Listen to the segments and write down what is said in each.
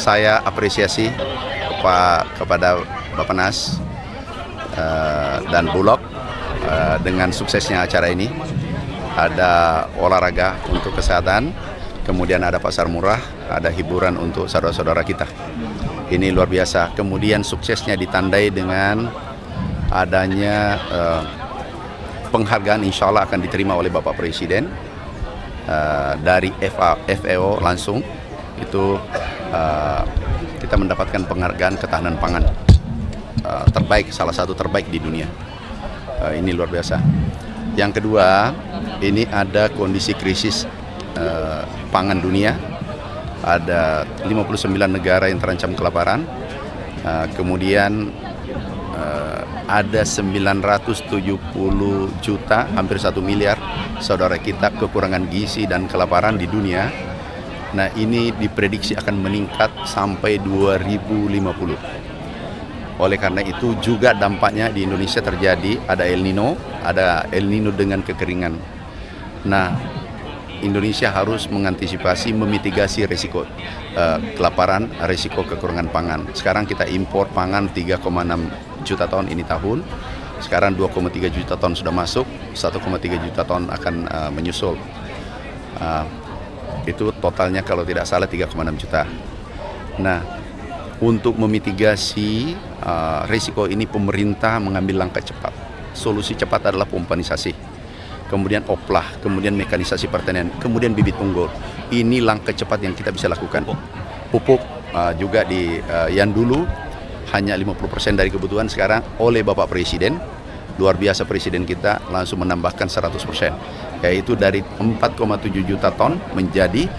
saya apresiasi kepada Bappenas dan Bulog dengan suksesnya acara ini. Ada olahraga untuk kesehatan, kemudian ada pasar murah, ada hiburan untuk saudara-saudara kita. Ini luar biasa. Kemudian suksesnya ditandai dengan adanya penghargaan, insya Allah akan diterima oleh Bapak Presiden dari FAO langsung. Itu kita mendapatkan penghargaan ketahanan pangan terbaik, salah satu terbaik di dunia. Ini luar biasa. Yang kedua, ini ada kondisi krisis pangan dunia. Ada 59 negara yang terancam kelaparan. Kemudian ada 970 juta, hampir 1 miliar saudara kita kekurangan gizi dan kelaparan di dunia. Nah, ini diprediksi akan meningkat sampai 2050. Oleh karena itu juga dampaknya di Indonesia terjadi, ada El Nino dengan kekeringan. Nah, Indonesia harus mengantisipasi, memitigasi risiko kelaparan, risiko kekurangan pangan. Sekarang kita impor pangan 3,6 juta ton ini tahun. Sekarang 2,3 juta ton sudah masuk, 1,3 juta ton akan menyusul. Itu totalnya kalau tidak salah 3,6 juta. Nah, untuk memitigasi risiko ini pemerintah mengambil langkah cepat. Solusi cepat adalah pompanisasi, kemudian oplah, kemudian mekanisasi pertanian, kemudian bibit unggul. Ini langkah cepat yang kita bisa lakukan. Pupuk juga yang dulu hanya 50% dari kebutuhan, sekarang oleh Bapak Presiden, luar biasa Presiden kita langsung menambahkan 100%, yaitu dari 4,7 juta ton menjadi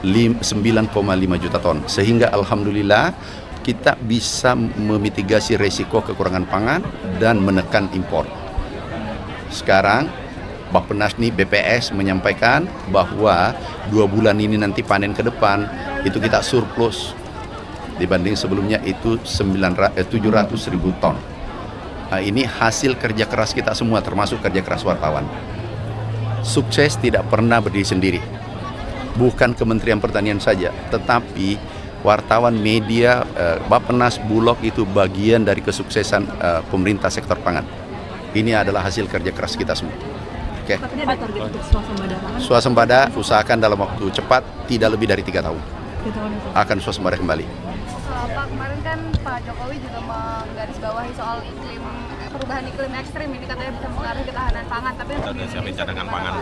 9,5 juta ton. Sehingga alhamdulillah kita bisa memitigasi risiko kekurangan pangan dan menekan impor. Sekarang Bappenas nih, BPS menyampaikan bahwa 2 bulan ini nanti panen ke depan itu kita surplus dibanding sebelumnya itu 700.000 ton. Nah, ini hasil kerja keras kita semua, termasuk kerja keras wartawan. Sukses tidak pernah berdiri sendiri. Bukan Kementerian Pertanian saja, tetapi wartawan, media, Bappenas, Bulog itu bagian dari kesuksesan pemerintah sektor pangan. Ini adalah hasil kerja keras kita semua. Oke. Tapi ada target untuk swasembada pangan? Swasembada usahakan dalam waktu cepat, tidak lebih dari 3 tahun. Akan swasembada kembali. Pak, kemarin kan Pak Jokowi juga menggarisbawahi soal perubahan iklim ekstrim ini, katanya bisa mengaruhi ketahanan pangan. Tapi untuk siapin cadangan pangan.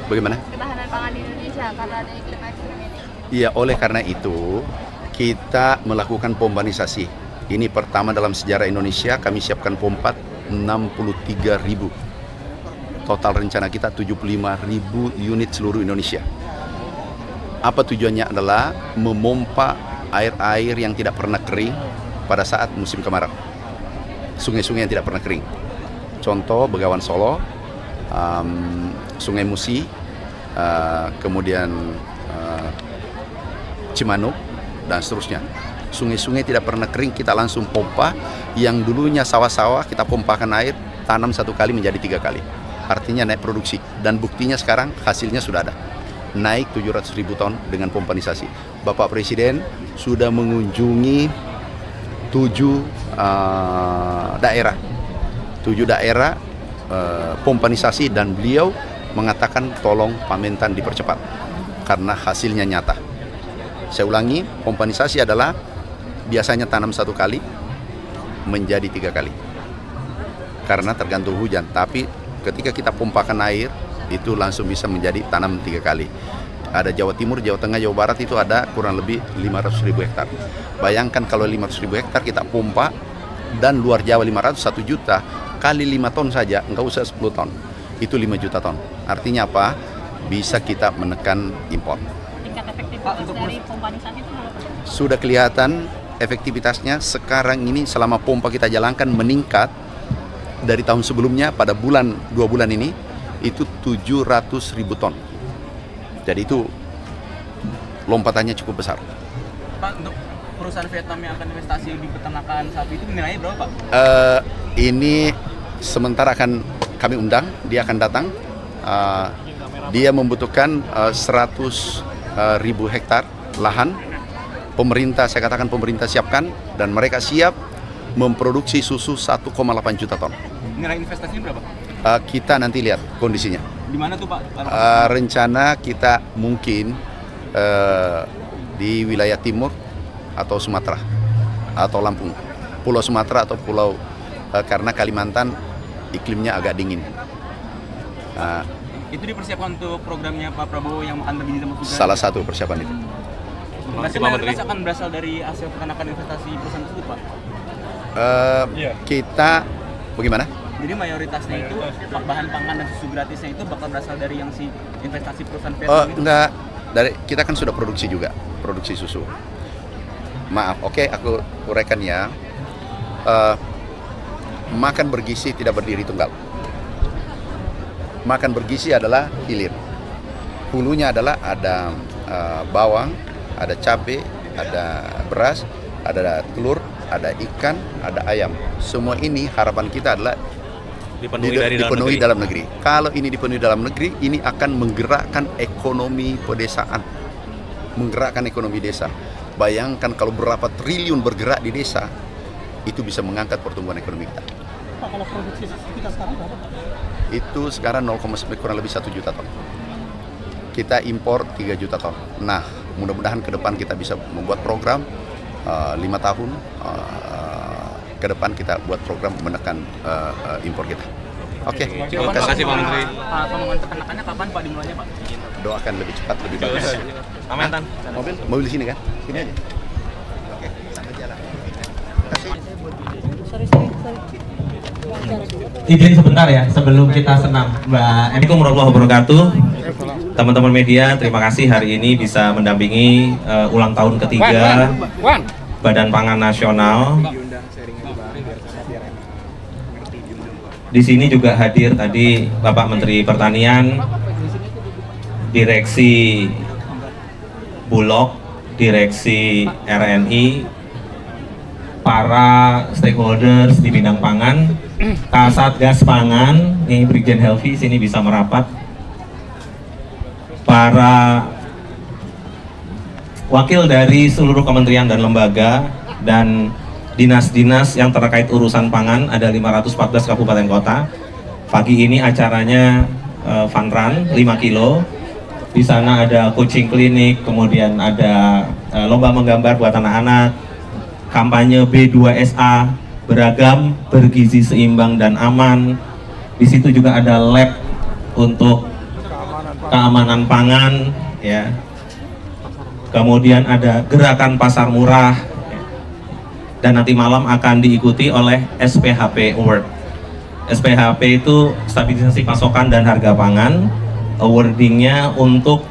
Bagaimana? Ketahanan pangan di Indonesia karena ada iklim ekstrim ini. Iya, oleh karena itu kita melakukan pompanisasi. Ini pertama dalam sejarah Indonesia, kami siapkan pompa 63.000. Total rencana kita 75.000 unit seluruh Indonesia. Apa tujuannya? Adalah memompa air-air yang tidak pernah kering pada saat musim kemarau. Sungai-sungai yang tidak pernah kering. Contoh Begawan Solo, Sungai Musi, kemudian Cimanuk, dan seterusnya. Sungai-sungai tidak pernah kering, kita langsung pompa. Yang dulunya sawah-sawah kita pompakan air, tanam 1 kali menjadi 3 kali. Artinya naik produksi. Dan buktinya sekarang hasilnya sudah ada. Naik 700.000 ton dengan pompanisasi. Bapak Presiden sudah mengunjungi 7 daerah. 7 daerah pompanisasi, dan beliau mengatakan tolong Pamentan dipercepat karena hasilnya nyata. Saya ulangi, pompanisasi adalah biasanya tanam 1 kali menjadi 3 kali karena tergantung hujan, tapi ketika kita pompakan air itu langsung bisa menjadi tanam 3 kali. Ada Jawa Timur, Jawa Tengah, Jawa Barat itu ada kurang lebih 500.000 hektar. Bayangkan kalau 500.000 hektar kita pompa, dan luar Jawa 500, 1 juta kali 5 ton saja, nggak usah 10 ton, itu 5 juta ton. Artinya apa? Bisa kita menekan impor. Tingkat efektivitas dari pompanisasi itu sudah kelihatan efektivitasnya sekarang ini. Selama pompa kita jalankan meningkat dari tahun sebelumnya. Pada 2 bulan ini itu 700.000 ton. Jadi itu lompatannya cukup besar. Pak, untuk perusahaan Vietnam yang akan investasi di peternakan sapi itu nilainya berapa, Pak? Ini sementara akan kami undang, dia akan datang. Dia membutuhkan 100.000 hektar lahan pemerintah, saya katakan pemerintah siapkan, dan mereka siap memproduksi susu 1,8 juta ton. Nilai investasinya berapa? Kita nanti lihat kondisinya. Di mana tuh Pak? Rencana kita mungkin di wilayah timur atau Sumatera atau Lampung, Pulau Sumatera atau Pulau karena Kalimantan iklimnya agak dingin. Itu dipersiapkan untuk programnya Pak Prabowo yang makan bergizi sama sugar. Salah satu persiapan itu. Berarti mayoritas akan berasal dari hasil peternakan investasi perusahaan tersebut Pak? Kita bagaimana? Jadi mayoritasnya itu bahan pangan dan susu gratisnya itu bakal berasal dari yang si investasi perusahaan Oh, gitu? enggak. Kita kan sudah produksi juga, produksi susu. Maaf, oke, aku uraikan ya. Makan bergizi tidak berdiri tunggal. Makan bergizi adalah hilir. Hulunya adalah ada bawang, ada cabai, ada beras, ada telur, ada ikan, ada ayam. Semua ini harapan kita adalah dipenuhi dalam negeri. Kalau ini dipenuhi dalam negeri, ini akan menggerakkan ekonomi pedesaan, menggerakkan ekonomi desa. Bayangkan kalau berapa triliun bergerak di desa, itu bisa mengangkat pertumbuhan ekonomi kita. Pak, kalau produksi kita sekarang berapa Pak? Itu sekarang 0,9 kurang lebih 1 juta ton. Kita impor 3 juta ton. Nah, mudah-mudahan ke depan kita bisa membuat program 5 tahun ke depan kita buat program menekan impor kita. Oke, terima kasih Pak Menteri. Pembangunan peternakannya kapan Pak dimulainya Pak? Doakan lebih cepat, lebih bagus. Aman Tan. Mobil di sini kan? Sini aja. Oke, sampai jalan. Sorry. Izin sebentar ya sebelum kita senam, Mbak. Assalamualaikum warahmatullahi wabarakatuh. Teman-teman media, terima kasih hari ini bisa mendampingi ulang tahun ketiga Badan Pangan Nasional. Di sini juga hadir tadi Bapak Menteri Pertanian, Direksi Bulog, Direksi RNI, para stakeholders di bidang pangan, Kasatgas Pangan, nih Brigjen Helvi sini bisa merapat, para wakil dari seluruh kementerian dan lembaga dan dinas-dinas yang terkait urusan pangan, ada 514 kabupaten kota. Pagi ini acaranya fun run 5 kilo. Di sana ada coaching klinik, kemudian ada lomba menggambar buat anak-anak, kampanye B2SA, beragam, bergizi seimbang dan aman. Di situ juga ada lab untuk keamanan pangan, ya. Kemudian ada gerakan pasar murah, dan nanti malam akan diikuti oleh SPHP Award. SPHP itu stabilisasi pasokan dan harga pangan. Awardingnya untuk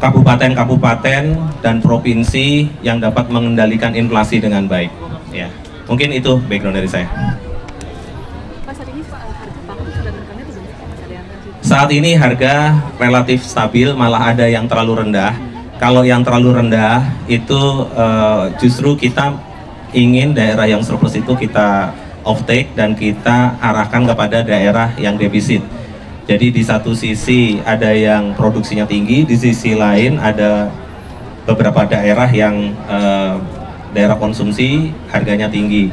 kabupaten-kabupaten dan provinsi yang dapat mengendalikan inflasi dengan baik. Ya, mungkin itu background dari saya. Pak, saat ini harga pangan sudah menekannya atau belum? Masih ada yang lanjut? Saat ini harga relatif stabil, malah ada yang terlalu rendah. Kalau yang terlalu rendah itu justru kita ingin daerah yang surplus itu kita off-take dan kita arahkan kepada daerah yang defisit. Jadi di satu sisi ada yang produksinya tinggi, di sisi lain ada beberapa daerah yang daerah konsumsi harganya tinggi.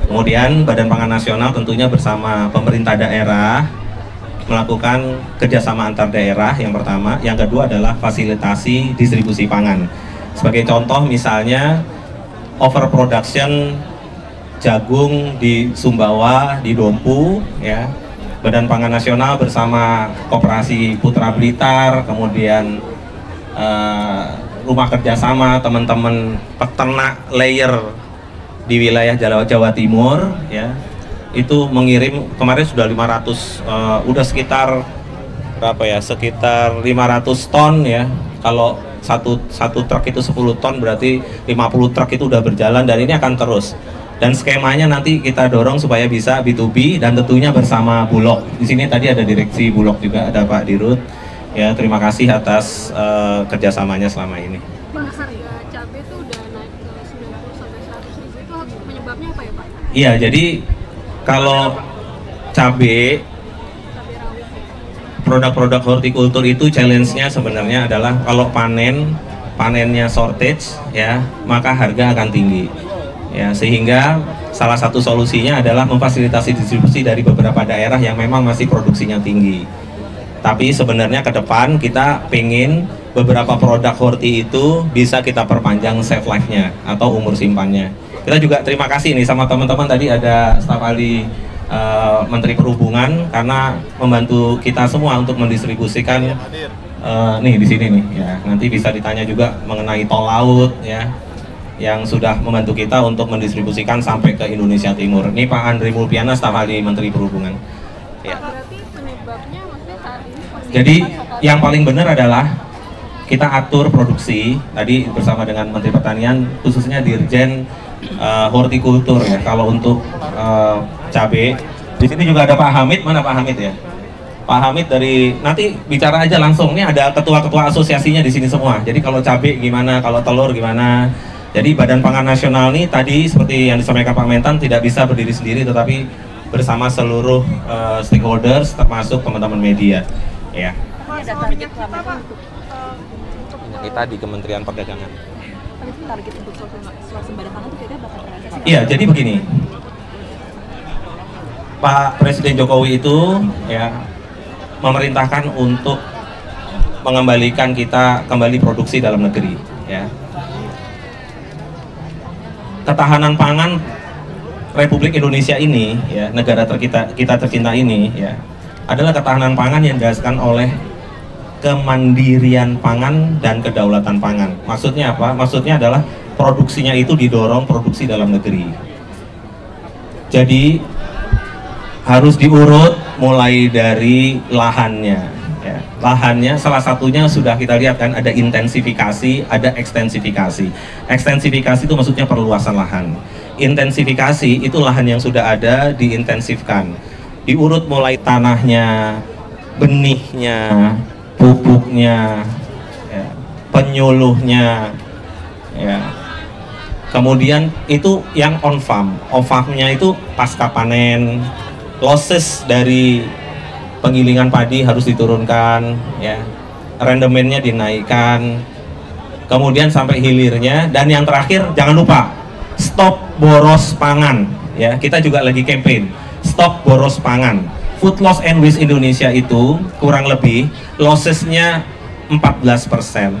Kemudian Badan Pangan Nasional tentunya bersama pemerintah daerah melakukan kerjasama antar daerah yang pertama, yang kedua adalah fasilitasi distribusi pangan. Sebagai contoh misalnya overproduction jagung di Sumbawa, di Dompu, ya. Badan Pangan Nasional bersama Koperasi Putra Blitar, kemudian rumah kerjasama teman-teman peternak layer di wilayah Jawa Timur, ya. Itu mengirim kemarin sudah 500, udah sekitar berapa ya, sekitar 500 ton ya. Kalau satu truk itu 10 ton berarti 50 truk itu udah berjalan, dan ini akan terus. Dan skemanya nanti kita dorong supaya bisa B2B dan tentunya bersama Bulog. Di sini tadi ada Direksi Bulog juga, ada Pak Dirut. Ya, terima kasih atas kerjasamanya selama ini. Bang, harga cabai itu udah naik ke 90 sampai 100 ribu, itu penyebabnya apa ya Pak? Iya, jadi kalau cabai, produk-produk hortikultur itu challenge-nya sebenarnya adalah kalau panen panennya shortage ya, maka harga akan tinggi. Ya, sehingga salah satu solusinya adalah memfasilitasi distribusi dari beberapa daerah yang memang masih produksinya tinggi. Tapi sebenarnya ke depan kita pengen beberapa produk horti itu bisa kita perpanjang shelf life-nya atau umur simpannya. Kita juga terima kasih nih sama teman-teman, tadi ada staf ahli Menteri Perhubungan karena membantu kita semua untuk mendistribusikan nih di sini nih ya. Nanti bisa ditanya juga mengenai tol laut ya, yang sudah membantu kita untuk mendistribusikan sampai ke Indonesia Timur. Ini Pak Andri Mulpiana, staf ahli Menteri Perhubungan. Ya. Berarti penyebabnya maksudnya saat ini masih Jadi yang paling benar adalah kita atur produksi tadi bersama dengan Menteri Pertanian, khususnya Dirjen Hortikultur ya. Kalau untuk cabai, di sini juga ada Pak Hamid. Mana Pak Hamid ya? Pak Hamid dari, nanti bicara aja langsung. Ini ada ketua-ketua asosiasinya di sini semua. Jadi kalau cabai gimana, kalau telur gimana. Jadi Badan Pangan Nasional ini tadi seperti yang disampaikan Pak Mentan tidak bisa berdiri sendiri, tetapi bersama seluruh stakeholders termasuk teman-teman media. Ya. Ada target tambahan untuk Kita di Kementerian Perdagangan. target untuk swasembada pangan itu kira-kira bakal terrealisasi? Iya, jadi begini. Pak Presiden Jokowi itu ya memerintahkan untuk mengembalikan kita kembali produksi dalam negeri ya. Ketahanan pangan Republik Indonesia ini ya, negara kita tercinta ini ya, adalah ketahanan pangan yang didasarkan oleh kemandirian pangan dan kedaulatan pangan. Maksudnya apa? Maksudnya adalah produksinya itu didorong produksi dalam negeri. Jadi harus diurut mulai dari lahannya. Ya. Lahannya salah satunya sudah kita lihat kan, ada intensifikasi, ada ekstensifikasi. Ekstensifikasi itu maksudnya perluasan lahan. Intensifikasi itu lahan yang sudah ada diintensifkan. Diurut mulai tanahnya, benihnya, pupuknya, ya, penyuluhnya, ya. Kemudian itu yang on farm. On farmnya itu pasca panen, losses dari penggilingan padi harus diturunkan, ya, rendemennya dinaikkan, kemudian sampai hilirnya, dan yang terakhir jangan lupa stop boros pangan, ya. Kita juga lagi campaign stop boros pangan. Food loss and waste Indonesia itu kurang lebih lossesnya 14%,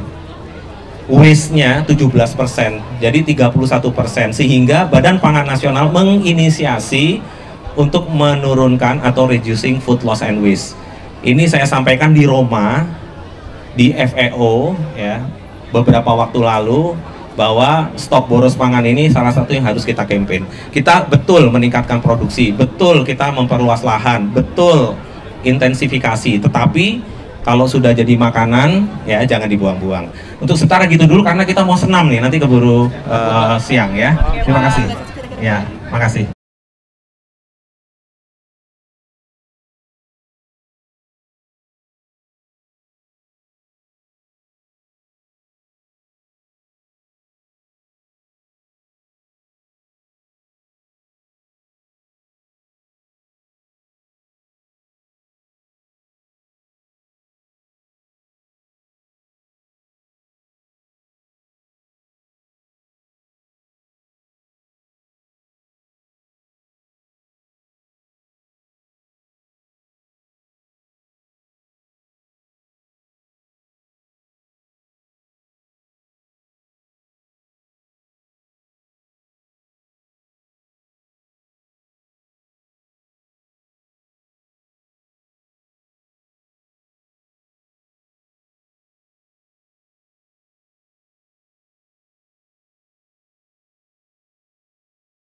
waste-nya 17%, jadi 31%, sehingga Badan Pangan Nasional menginisiasi untuk menurunkan atau reducing food loss and waste. Ini saya sampaikan di Roma, di FAO ya, beberapa waktu lalu, bahwa stop boros pangan ini salah satu yang harus kita campaign. Kita betul meningkatkan produksi, betul kita memperluas lahan, betul intensifikasi, tetapi kalau sudah jadi makanan ya jangan dibuang-buang. Untuk sementara gitu dulu karena kita mau senam nih, nanti keburu siang ya. Terima kasih. Ya, makasih.